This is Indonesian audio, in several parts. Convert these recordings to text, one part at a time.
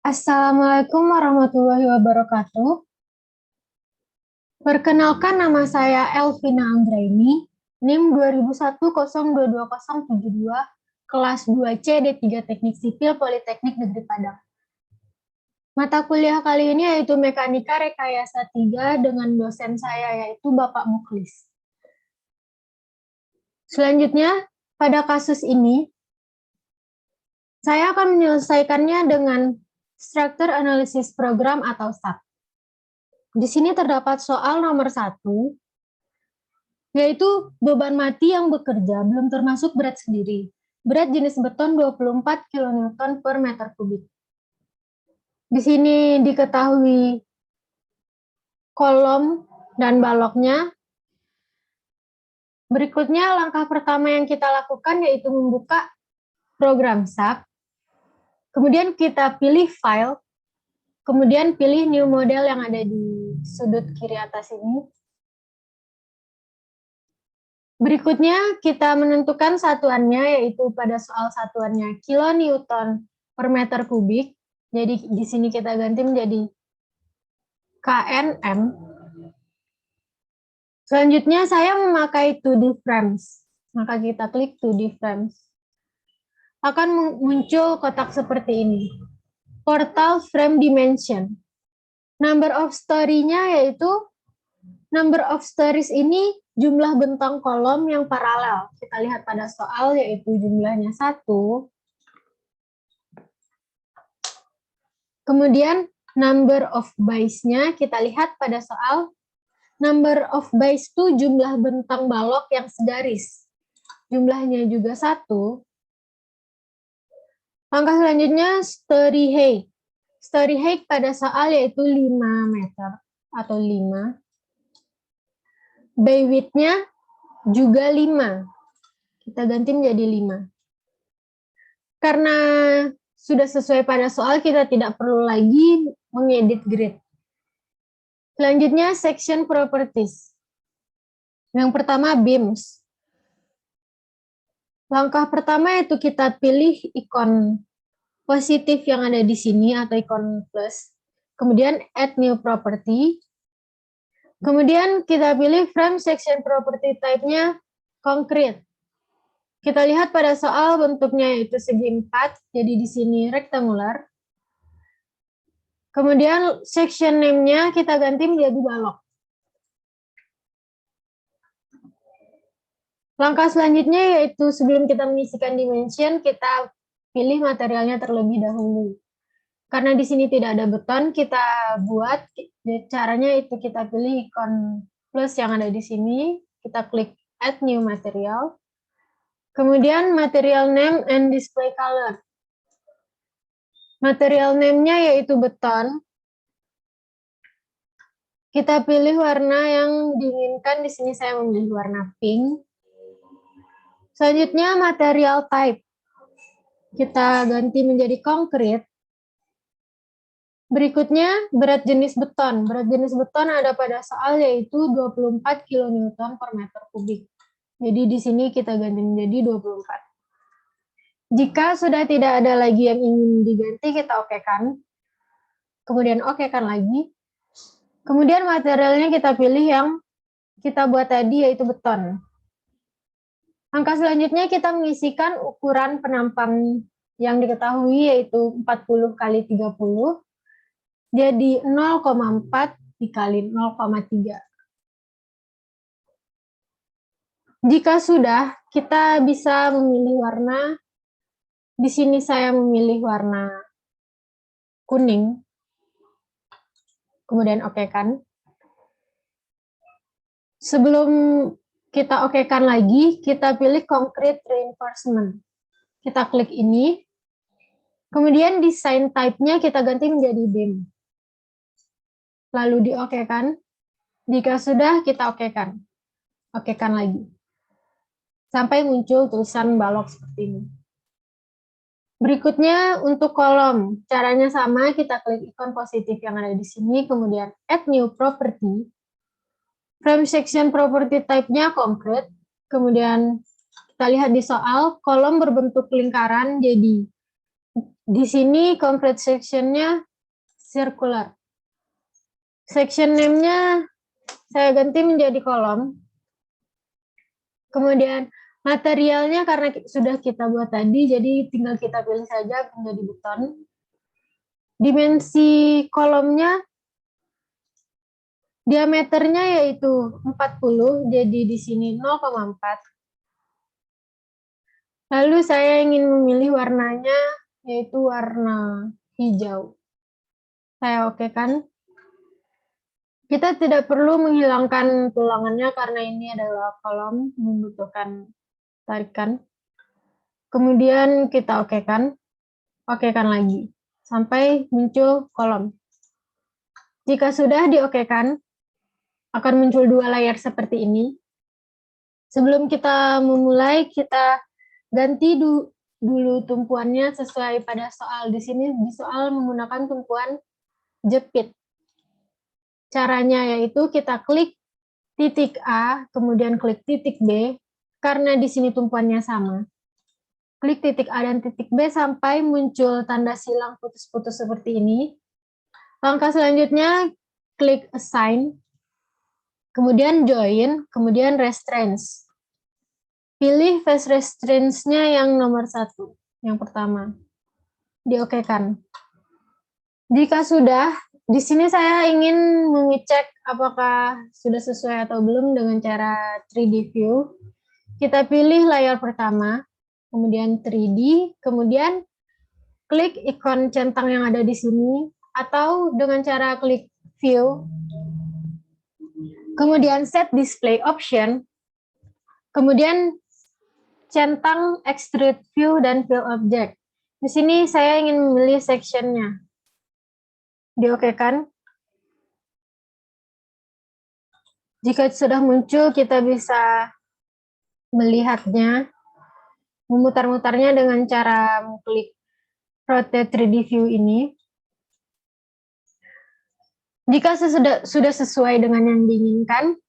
Assalamualaikum warahmatullahi wabarakatuh. Perkenalkan, nama saya Elvina Anggraini, NIM 2001022072, kelas 2C D3 Teknik Sipil Politeknik Negeri Padang. Mata kuliah kali ini yaitu Mekanika Rekayasa 3 dengan dosen saya yaitu Bapak Muklis. Selanjutnya, pada kasus ini, saya akan menyelesaikannya dengan Structure Analysis Program atau SAP. Di sini terdapat soal nomor 1, yaitu beban mati yang bekerja belum termasuk berat sendiri. Berat jenis beton 24 kN per meter kubik. Di sini diketahui kolom dan baloknya. Berikutnya langkah pertama yang kita lakukan yaitu membuka program SAP. Kemudian kita pilih file. Kemudian pilih new model yang ada di sudut kiri atas ini. Berikutnya kita menentukan satuannya, yaitu pada soal satuannya kilonewton per meter kubik. Jadi di sini kita ganti menjadi KNM. Selanjutnya saya memakai 2D frames. Maka kita klik 2D frames. Akan muncul kotak seperti ini. Portal frame dimension. Number of story-nya yaitu number of stories ini jumlah bentang kolom yang paralel. Kita lihat pada soal yaitu jumlahnya 1. Kemudian number of bays-nya kita lihat pada soal number of bays itu jumlah bentang balok yang segaris. Jumlahnya juga 1. Langkah selanjutnya story height. Story height pada soal yaitu 5 meter atau 5. Bay width-nya juga 5. Kita ganti menjadi 5. Karena sudah sesuai pada soal, kita tidak perlu lagi mengedit grid. Selanjutnya, section properties. Yang pertama, beams. Langkah pertama yaitu kita pilih ikon positif yang ada di sini atau ikon plus. Kemudian add new property. Kemudian kita pilih frame section property type-nya concrete. Kita lihat pada soal bentuknya yaitu segi 4, jadi di sini rectangular. Kemudian section name-nya kita ganti menjadi balok. Langkah selanjutnya yaitu sebelum kita mengisikan dimension, kita pilih materialnya terlebih dahulu. Karena di sini tidak ada beton, kita buat caranya itu kita pilih ikon plus yang ada di sini, kita klik add new material. Kemudian material name and display color. Material name-nya yaitu beton. Kita pilih warna yang diinginkan, di sini saya memilih warna pink. Selanjutnya material type. Kita ganti menjadi konkrit. Berikutnya berat jenis beton. Berat jenis beton ada pada soal yaitu 24 kN per meter kubik. Jadi di sini kita ganti menjadi 24. Jika sudah tidak ada lagi yang ingin diganti, kita okekan. Kemudian okekan lagi. Kemudian materialnya kita pilih yang kita buat tadi yaitu beton. Langkah selanjutnya kita mengisikan ukuran penampang yang diketahui yaitu 40 kali 30. Jadi 0,4 dikali 0,3. Jika sudah, kita bisa memilih warna. Di sini saya memilih warna kuning. Kemudian okekan. Sebelum kita okekan lagi, kita pilih concrete reinforcement. Kita klik ini. Kemudian design type-nya kita ganti menjadi beam. Lalu diokekan. Jika sudah, kita okekan. Okekan lagi. Sampai muncul tulisan balok seperti ini. Berikutnya untuk kolom. Caranya sama, kita klik ikon positif yang ada di sini, kemudian add new property. Frame section property type-nya concrete. Kemudian kita lihat di soal, kolom berbentuk lingkaran, jadi Di sini complete section-nya circular. Section name-nya saya ganti menjadi kolom. Kemudian materialnya karena sudah kita buat tadi, jadi tinggal kita pilih saja menjadi beton. Dimensi kolomnya, diameternya yaitu 40, jadi di sini 0,4. Lalu saya ingin memilih warnanya, yaitu warna hijau. Saya okekan. Kita tidak perlu menghilangkan tulangannya karena ini adalah kolom membutuhkan tarikan. Kemudian kita okekan lagi sampai muncul kolom. Jika sudah diokekan, akan muncul dua layar seperti ini. Sebelum kita memulai, kita ganti dulu tumpuannya sesuai pada soal. Di sini di soal menggunakan tumpuan jepit. Caranya yaitu kita klik titik A, kemudian klik titik B, karena di sini tumpuannya sama. Klik titik A dan titik B sampai muncul tanda silang putus-putus seperti ini. Langkah selanjutnya, klik Assign, kemudian Join, kemudian Restraints. Pilih Phase Restraints-nya yang nomor 1, yang pertama. Diokekan. Jika sudah, di sini saya ingin mengecek apakah sudah sesuai atau belum dengan cara 3D view. Kita pilih layar pertama, kemudian 3D, kemudian klik ikon centang yang ada di sini, atau dengan cara klik view, kemudian set display option, kemudian centang extrude view dan fill object. Di sini saya ingin memilih section-nya. Diokekan. Jika sudah muncul, kita bisa melihatnya, memutar-mutarnya dengan cara mengklik Rotate 3D View ini. Jika sudah sesuai dengan yang diinginkan,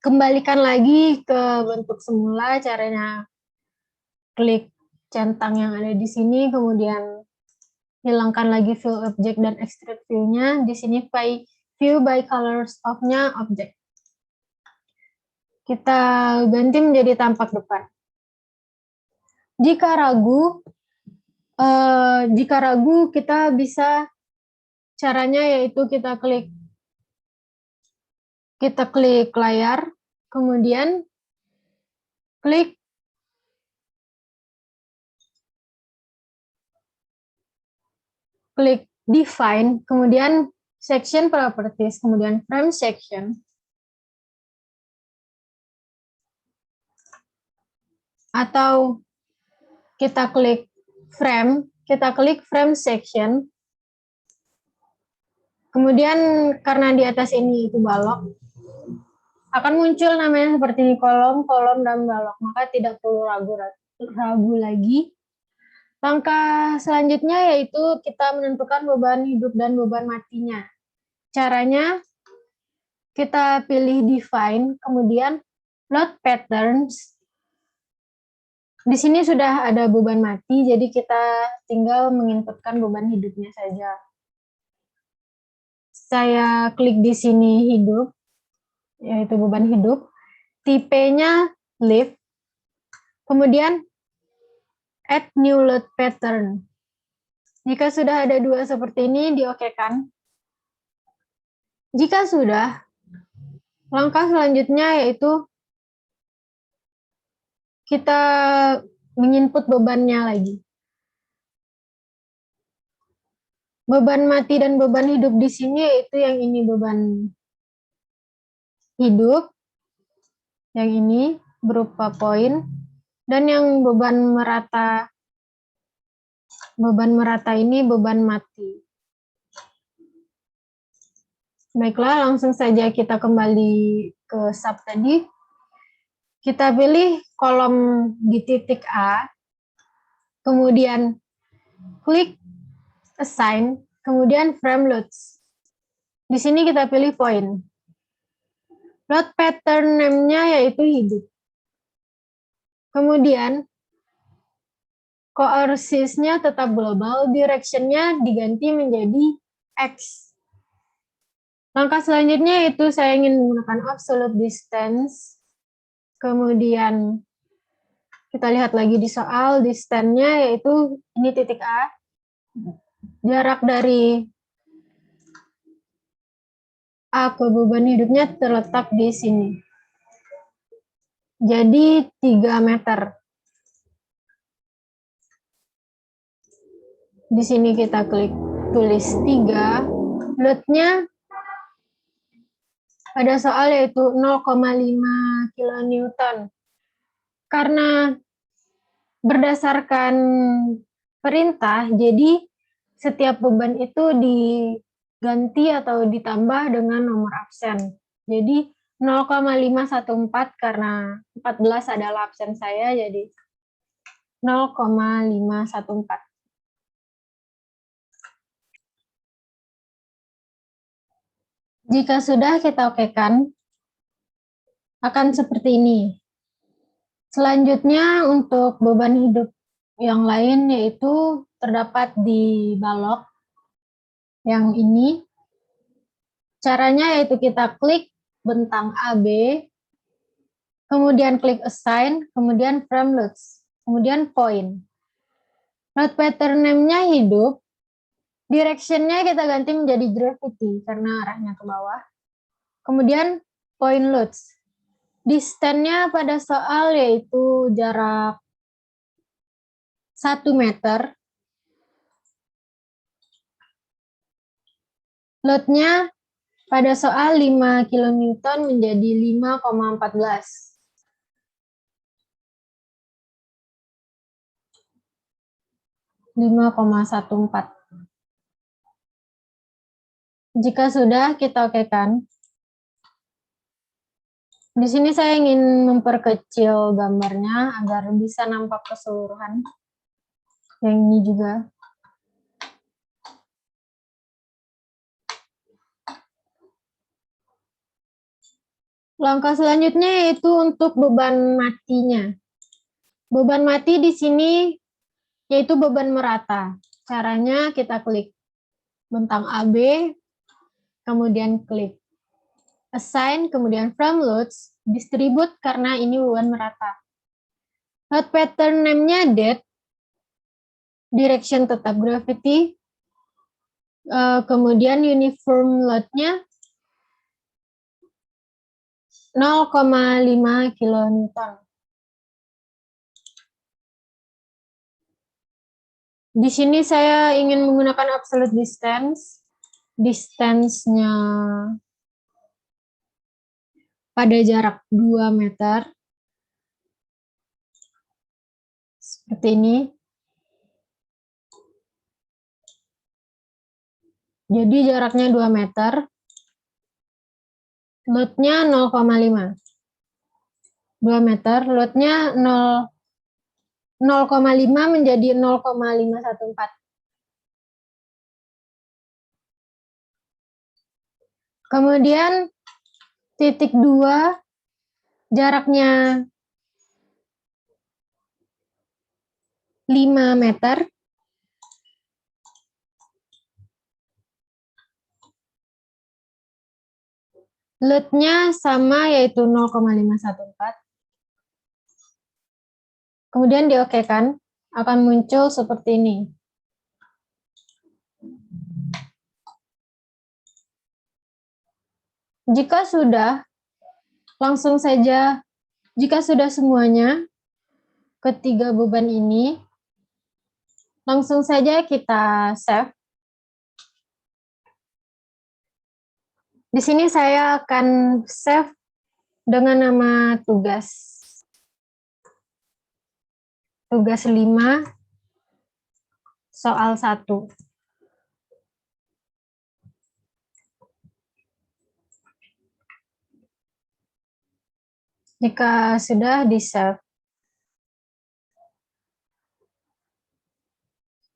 kembalikan lagi ke bentuk semula. Caranya klik centang yang ada di sini, kemudian hilangkan lagi fill object dan extrude view-nya. Di sini view by colors of-nya object. Kita ganti menjadi tampak depan. Jika ragu, kita bisa caranya yaitu kita klik layar, kemudian klik define, kemudian section properties, kemudian frame section, atau kita klik frame section, kemudian karena di atas ini itu balok, akan muncul namanya seperti ini, kolom, dan balok, maka tidak perlu ragu lagi. Langkah selanjutnya yaitu kita menentukan beban hidup dan beban matinya. Caranya, kita pilih define, kemudian load patterns. Di sini sudah ada beban mati, jadi kita tinggal menginputkan beban hidupnya saja. Saya klik di sini hidup, yaitu beban hidup. Tipenya lift, kemudian add new load pattern. Jika sudah ada dua seperti ini, diokekan. Jika sudah, langkah selanjutnya yaitu kita menginput bebannya lagi. Beban mati dan beban hidup di sini yaitu yang ini beban hidup, yang ini berupa poin, dan yang beban merata ini beban mati. Baiklah, langsung saja kita kembali ke sub tadi. Kita pilih kolom di titik A, kemudian klik Assign, kemudian Frame Loads. Di sini kita pilih Point. Load pattern name-nya yaitu hidup. Kemudian, Koordinatnya tetap global, direction-nya diganti menjadi X. Langkah selanjutnya itu saya ingin menggunakan absolute distance. Kemudian kita lihat lagi di soal, distance-nya yaitu ini titik A. Jarak dari A ke beban hidupnya terletak di sini. Jadi 3 meter. Di sini kita klik tulis 3. Load-nya pada soal yaitu 0,5 kilonewton. Karena berdasarkan perintah, jadi setiap beban itu diganti atau ditambah dengan nomor absen. Jadi 0,514 karena 14 adalah absen saya, jadi 0,514. Jika sudah kita okekan, akan seperti ini. Selanjutnya untuk beban hidup yang lain yaitu terdapat di balok yang ini. Caranya yaitu kita klik bentang AB, kemudian klik assign, kemudian frame loads, kemudian point. Load pattern name-nya hidup, direction-nya kita ganti menjadi gravity karena arahnya ke bawah. Kemudian point loads. Distance-nya pada soal yaitu jarak 1 meter. Load-nya pada soal 5 kN menjadi 5,14. Jika sudah, kita okekan. Di sini saya ingin memperkecil gambarnya agar bisa nampak keseluruhan. Yang ini juga. Langkah selanjutnya yaitu untuk beban matinya. Beban mati di sini yaitu beban merata. Caranya kita klik bentang AB, kemudian klik assign, kemudian frame loads, distribute karena ini beban merata. Load pattern name-nya dead, direction tetap gravity, kemudian uniform load-nya 0,5 kilonewton. Di sini saya ingin menggunakan absolute distance. Distance-nya pada jarak 2 meter. Seperti ini. Jadi jaraknya 2 meter. Load-nya 0,5. 2 meter, load-nya 0,5 menjadi 0,514. Kemudian titik 2 jaraknya 5 meter. Load-nya sama yaitu 0,514. Kemudian diokekan, akan muncul seperti ini. Jika sudah, langsung saja, jika sudah semuanya, ketiga beban ini, langsung saja kita save. Di sini saya akan save dengan nama tugas. Tugas 5, soal 1. Jika sudah di-save.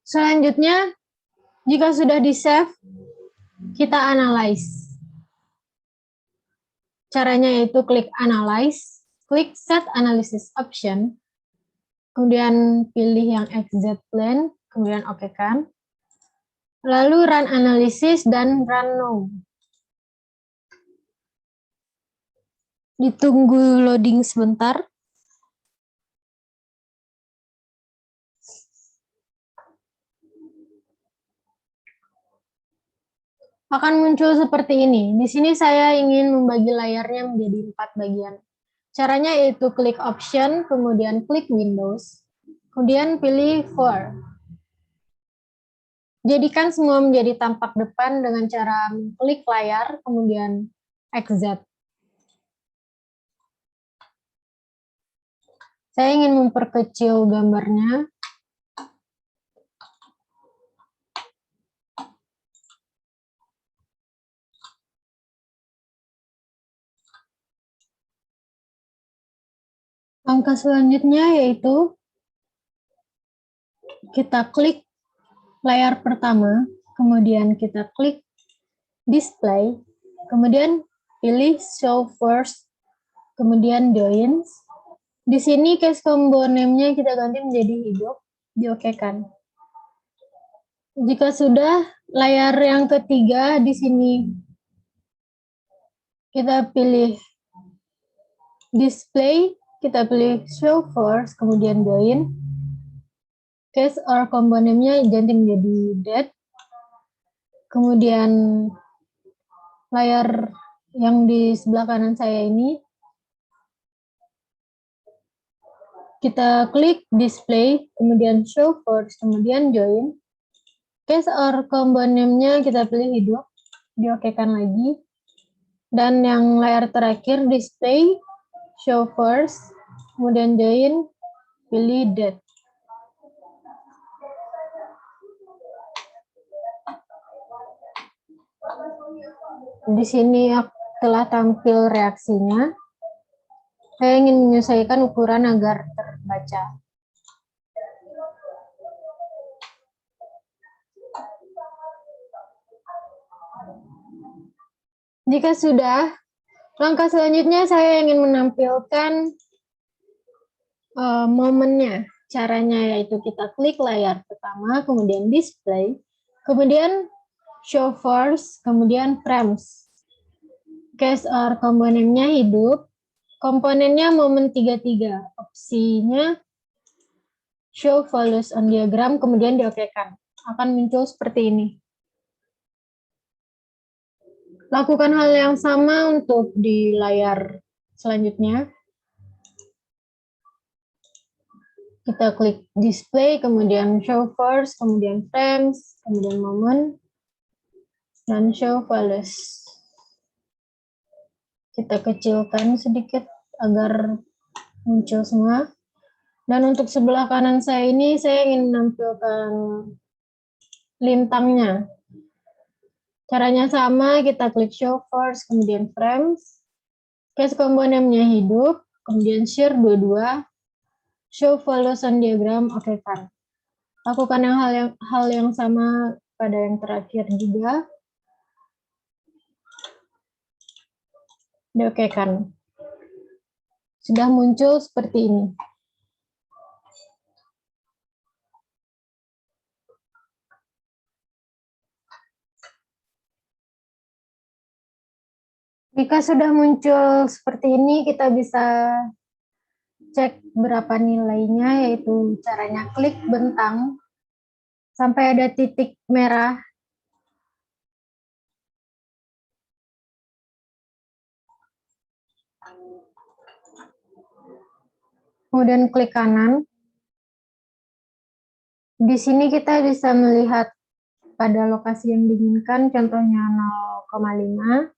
Selanjutnya, jika sudah di-save, kita analyze. Caranya yaitu klik analyze, klik set analysis option, kemudian pilih yang exit plan, kemudian oke kan. Lalu run analysis dan run now. Ditunggu loading sebentar. Akan muncul seperti ini. Di sini saya ingin membagi layarnya menjadi 4 bagian. Caranya yaitu klik option, kemudian klik Windows, kemudian pilih For. Jadikan semua menjadi tampak depan dengan cara klik layar, kemudian exit. Saya ingin memperkecil gambarnya. Langkah selanjutnya yaitu kita klik layar pertama, kemudian kita klik display, kemudian pilih show first, kemudian joins. Di sini case combo name-nya kita ganti menjadi hidup, diokekan. Jika sudah, layar yang ketiga di sini kita pilih display, kita pilih show first, kemudian join. Case or combo name-nya ganti menjadi dead. Kemudian layar yang di sebelah kanan saya ini kita klik display, kemudian show first, kemudian join. Case or combo name-nya kita pilih hidup, diokekan lagi. Dan yang layar terakhir display, show first, kemudian join, pilih dead. Di sini telah tampil reaksinya. Saya ingin menyesuaikan ukuran agar terbaca. Jika sudah, langkah selanjutnya saya ingin menampilkan momennya. Caranya yaitu kita klik layar pertama, kemudian display, kemudian show first, kemudian frames. Case or komponennya hidup, komponennya momen 33, opsinya show follows on diagram, kemudian diokekan. Akan muncul seperti ini. Lakukan hal yang sama untuk di layar selanjutnya. Kita klik display, kemudian show first, kemudian frames, kemudian moment, dan show follows. Kita kecilkan sedikit agar muncul semua. Dan untuk sebelah kanan saya ini, saya ingin menampilkan lintangnya. Caranya sama, kita klik show first, kemudian frames, case komponennya hidup, kemudian share dua-dua, show follows on diagram, oke kan. Lakukan hal yang sama pada yang terakhir juga. Diokekan. Sudah muncul seperti ini. Jika sudah muncul seperti ini, kita bisa cek berapa nilainya, yaitu caranya klik bentang sampai ada titik merah. Kemudian klik kanan. Di sini kita bisa melihat pada lokasi yang diinginkan, contohnya 0,5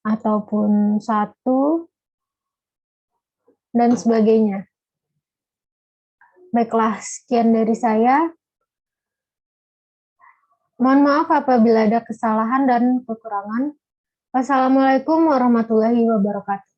ataupun 1 dan sebagainya. Baiklah, sekian dari saya. Mohon maaf apabila ada kesalahan dan kekurangan. Wassalamualaikum warahmatullahi wabarakatuh.